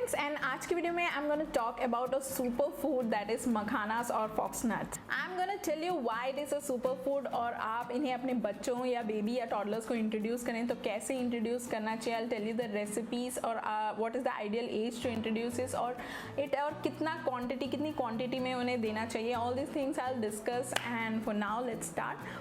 Friends, and आज की video में I am gonna talk about a super food that is makhanas और fox nuts. I am gonna tell you why it is a super food और आप इन्हें अपने बच्चों या बेबी या टॉडलर्स को इंट्रोड्यूस करें तो कैसे इंट्रोड्यूस करना चाहिए। I tell you the recipes और what is the ideal age to introduce this और कितना क्वांटिटी कितनी क्वांटिटी में उन्हें देना चाहिए। All this things I will discuss and for now let's start.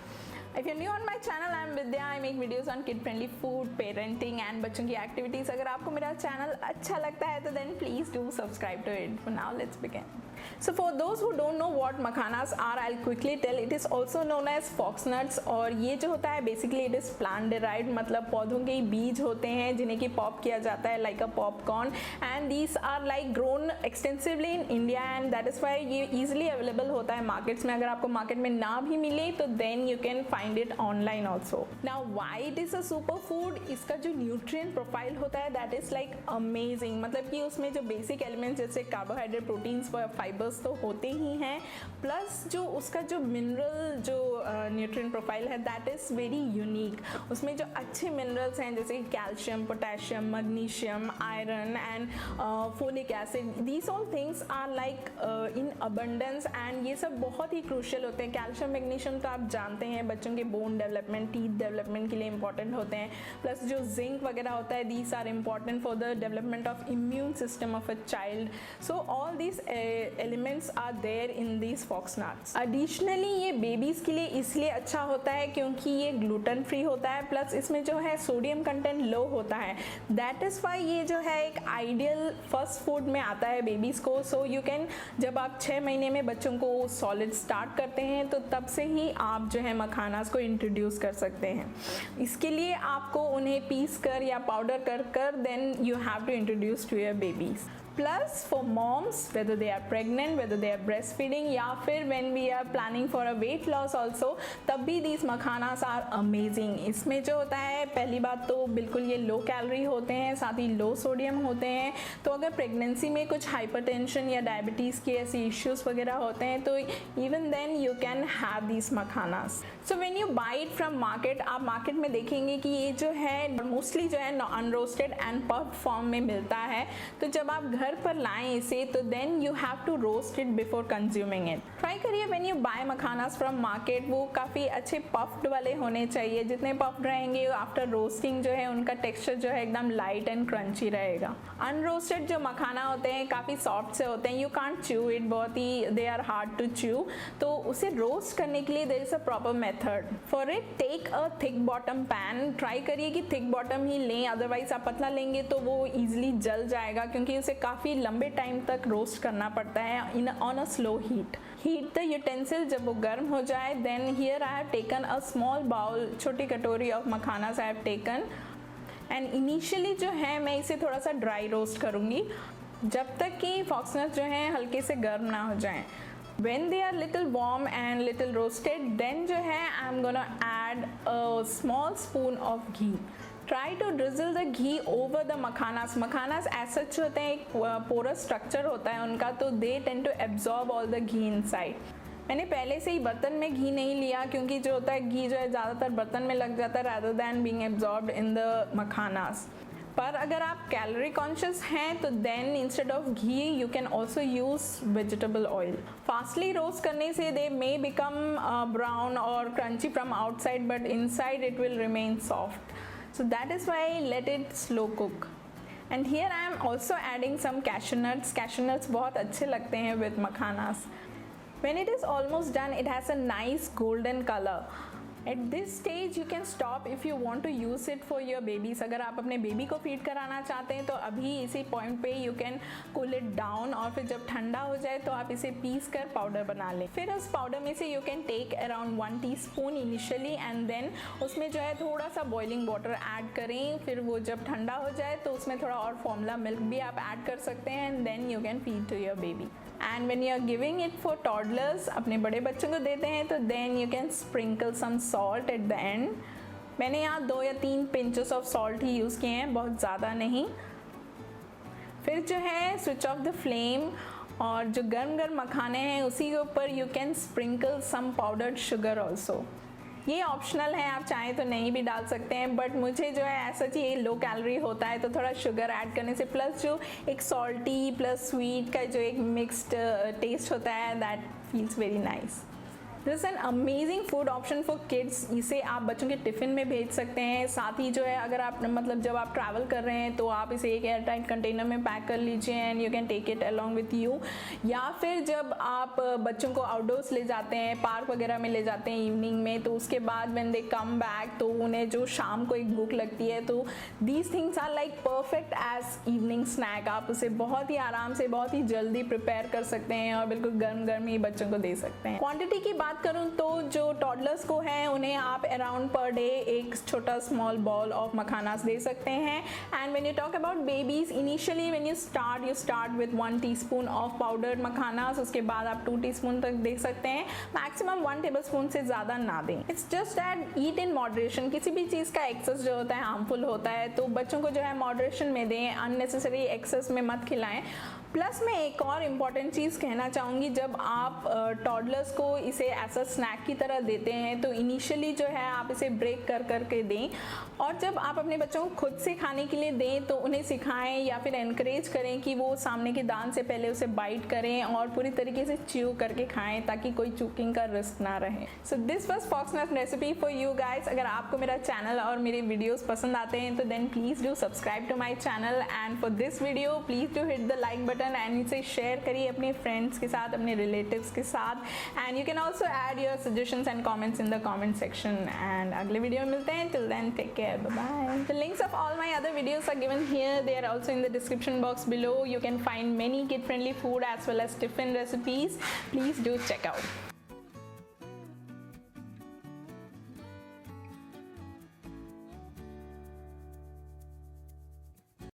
If you're new on my channel, I'm Vidya. I make videos on kid-friendly food, parenting and बच्चों की activities. अगर आपको मेरा चैनल अच्छा लगता है तो then please do subscribe to it. For now, let's begin. So for those who don't know what makhanas are, I'll quickly tell. It is also known as fox nuts और ये जो होता है basically it is plant derived, मतलब पौधों के बीज होते हैं जिन्हें कि पॉप किया जाता है like a popcorn, and these are like grown extensively in India and that is why ये easily available होता है markets में। अगर आपको market में ना भी मिले तो then you can find it online also. Now why it is a superfood? इसका जो nutrient profile होता है that is like amazing, मतलब कि उसमें जो basic elements जैसे carbohydrate, proteins, फाइबर्स तो होते ही हैं, प्लस जो उसका जो मिनरल जो न्यूट्रिएंट प्रोफाइल है दैट इज़ वेरी यूनिक। उसमें जो अच्छे मिनरल्स हैं जैसे calcium, potassium, magnesium, iron and folic acid, these all things are like in abundance and ये सब बहुत ही क्रूशियल होते हैं। कैल्शियम, मैग्नीशियम तो आप जानते हैं बच्चों के बोन डेवलपमेंट, टीथ डेवलपमेंट के लिए इंपॉर्टेंट होते हैं, प्लस जो जिंक वगैरह होता है these are important for the development of immune system of a child. So all these elements are there in these fox nuts. Additionally ये बेबीज के लिए इसलिए अच्छा होता है क्योंकि ये ग्लूटेन फ्री होता है, प्लस इसमें जो है सोडियम कंटेंट लो होता है। दैट इज वाई ये जो है एक आइडियल फर्स्ट फूड में आता है बेबीज को। सो यू कैन, जब आप 6 महीने में बच्चों को सॉलिड स्टार्ट करते हैं तो तब से ही आप जो है मखानास को इंट्रोड्यूस कर सकते हैं। इसके लिए आपको उन्हें पीस कर या पाउडर कर कर then you have to introduce to your babies. Plus for moms, whether they are pregnant, whether they are breastfeeding या फिर when we are planning for a weight loss also, तब भी these मखानास are amazing। इसमें जो होता है पहली बात तो बिल्कुल ये लो कैलोरी होते हैं, साथ ही लो सोडियम होते हैं। तो अगर प्रेगनेंसी में कुछ हाइपरटेंशन या डायबिटीज़ के ऐसे इश्यूज वगैरह होते हैं तो even then you can have these मखानास। So when you buy it from market, आप मार्केट में देखेंगे कि ये जो है मोस्टली जो है अनरोस्टेड एंड पफ फॉर्म में मिलता है। तो जब आप घर पर लाएं इसे तो then you have to roast it before consuming it. Try करिए when you buy makhanas from market, वो काफ़ी अच्छे पफ्ड वाले होने चाहिए। जितने पफ्ड रहेंगे आफ्टर रोस्टिंग जो है उनका टेक्सचर जो है एकदम लाइट एंड क्रंची रहेगा। अनरोस्टेड जो मखाना होते हैं काफ़ी सॉफ्ट से होते हैं, यू कांट च्यू इट, बहुत ही they are hard to chew. तो उसे रोस्ट करने के लिए there is a proper method for it. Take a thick bottom pan, try करिए कि थिक बॉटम ही लें, अदरवाइज आप पतला लेंगे तो वो ईजिली जल जाएगा क्योंकि उसे काफ़ी लंबे टाइम तक रोस्ट करना पड़ता है in on a slow heat. Heat the utensil, जब वो गर्म हो जाए then here I have taken a small bowl, छोटी कटोरी of makhanas I have taken and initially जो है मैं इसे थोड़ा सा ड्राई रोस्ट करूँगी जब तक कि फॉक्स नट्स जो हैं हल्के से गर्म ना हो जाएं। When they are little warm and little roasted, then जो है I'm gonna add a small spoon of ghee. Try to drizzle the ghee over the मखानास। मखानास as such होते हैं, एक porous structure होता है उनका, तो they tend to absorb all the ghee inside. मैंने पहले से ही बर्तन में घी नहीं लिया क्योंकि जो होता है घी जो है ज़्यादातर बर्तन में लग जाता है rather than being absorbed in the मखानास। पर अगर आप कैलोरी कॉन्शियस हैं तो then instead of ghee you can also use vegetable oil. Fastly roast करने से दे मे बिकम ब्राउन और crunchy from outside but inside it will remain soft, so that is why let it slow cook. And here I am also adding some cashew nuts. Cashew nuts बहुत अच्छे लगते हैं with makhanas. When it is almost done, it has a nice golden color. At this stage you can stop if you want to use it for your babies. अगर आप अपने baby को feed कराना चाहते हैं तो अभी इसी पॉइंट पे you can cool it down और फिर जब ठंडा हो जाए तो आप इसे पीस कर पाउडर बना लें। फिर उस पाउडर में से you can take around 1 teaspoon initially and then उसमें जो है थोड़ा सा बॉइलिंग वाटर ऐड करें। फिर वो जब ठंडा हो जाए तो उसमें थोड़ा और फॉर्मूला मिल्क भी आप ऐड कर सकते हैं and then you can feed to your baby. And when you are giving it for toddlers, अपने बड़े बच्चों को देते हैं तो then you can sprinkle some salt at the end. मैंने यहाँ 2 या 3 pinches of salt he use किए हैं, बहुत ज़्यादा नहीं। फिर जो है स्विच ऑफ द फ्लेम और जो गर्म गर्म मखाने हैं उसी के ऊपर you can sprinkle some powdered sugar also. ये ऑप्शनल है, आप चाहें तो नहीं भी डाल सकते हैं, बट मुझे जो है ऐसा चाहिए लो कैलोरी होता है तो थोड़ा शुगर ऐड करने से प्लस जो एक सॉल्टी प्लस स्वीट का जो एक मिक्स्ड टेस्ट होता है that feels very nice. This is an amazing food option for kids. इसे आप बच्चों के टिफ़िन में भेज सकते हैं। साथ ही जो है अगर आप मतलब जब आप ट्रैवल कर रहे हैं तो आप इसे एक एयर टाइट कंटेनर में पैक कर लीजिए and you can take it along with you. या फिर जब आप बच्चों को आउटडोर्स ले जाते हैं, पार्क वगैरह में ले जाते हैं इवनिंग में, तो उसके बाद व्हेन दे कम बैक तो उन्हें जो शाम को एक भूख लगती है, तो these things are like perfect as evening snack. आप उसे बहुत ही आराम से बहुत ही जल्दी प्रिपेयर कर सकते हैं और बिल्कुल गर्म गर्म ही बच्चों को दे सकते हैं। क्वांटिटी की बात करूं तो जो टॉडलर्स को है उन्हें आप अराउंड पर डे एक छोटा स्मॉल बॉल ऑफ मखानास दे सकते हैं। And when you talk about babies, initially when you start with 1 teaspoon of powdered makhanas, उसके बाद आप 2 टीस्पून तक दे सकते हैं। मैक्सिमम 1 टेबलस्पून से ज़्यादा ना दें। It's just that eat in moderation. किसी भी चीज़ का एक्सेस जो होता है हार्मफुल होता है, तो बच्चों को जो है मॉडरेशन में दें, अननेसेसरी एक्सेस में मत खिलाएं। प्लस मैं एक और इम्पॉर्टेंट चीज़ कहना चाहूँगी, जब आप टॉडलर्स को इसे ऐसा स्नैक की तरह देते हैं तो इनिशियली जो है आप इसे ब्रेक कर करके दें, और जब आप अपने बच्चों को खुद से खाने के लिए दें तो उन्हें सिखाएं या फिर एनकरेज करें कि वो सामने के दान से पहले उसे बाइट करें और पूरी तरीके से च्यू करके खाएं ताकि कोई चूकिंग का रिस्क ना रहे। So this was foxnut recipe for you guys. अगर आपको मेरा चैनल और मेरे वीडियोस पसंद आते हैं तो then please do subscribe to my channel, and for this video please do hit the like button and इसे शेयर करिए अपने फ्रेंड्स के साथ, अपने रिलेटिव्स के साथ, and you can also add your suggestions and comments in the comment section. And अगले video में मिलते हैं। Till then take care, bye bye. The links of all my other videos are given here. They are also in the description box below. You can find many kid friendly food as well as tiffin recipes. Please do check out.